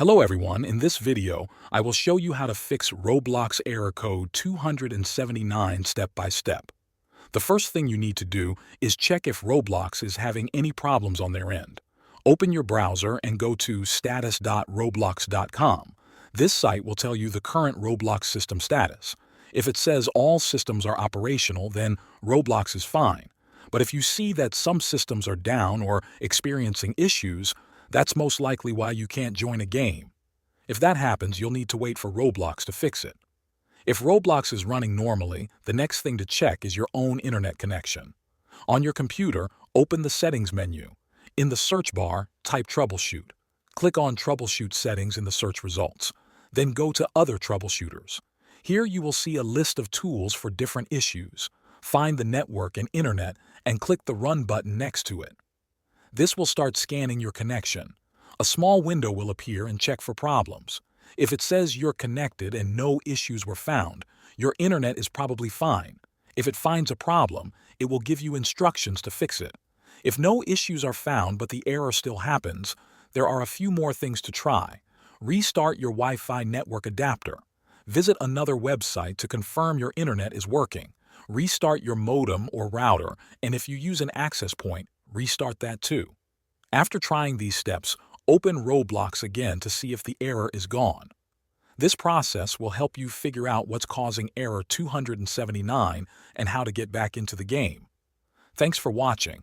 Hello everyone, in this video, I will show you how to fix Roblox Error Code 279 step by step. The first thing you need to do is check if Roblox is having any problems on their end. Open your browser and go to status.roblox.com. This site will tell you the current Roblox system status. If it says all systems are operational, then Roblox is fine. But if you see that some systems are down or experiencing issues, that's most likely why you can't join a game. If that happens, you'll need to wait for Roblox to fix it. If Roblox is running normally, the next thing to check is your own internet connection. On your computer, open the Settings menu. In the search bar, type Troubleshoot. Click on Troubleshoot Settings in the search results. Then go to Other Troubleshooters. Here you will see a list of tools for different issues. Find the network and internet and click the Run button next to it. This will start scanning your connection. A small window will appear and check for problems. If it says you're connected and no issues were found, your internet is probably fine. If it finds a problem, it will give you instructions to fix it. If no issues are found but the error still happens, there are a few more things to try. Restart your Wi-Fi network adapter. Visit another website to confirm your internet is working. Restart your modem or router, and if you use an access point, restart that too. After trying these steps, open Roblox again to see if the error is gone. This process will help you figure out what's causing error 279 and how to get back into the game. Thanks for watching.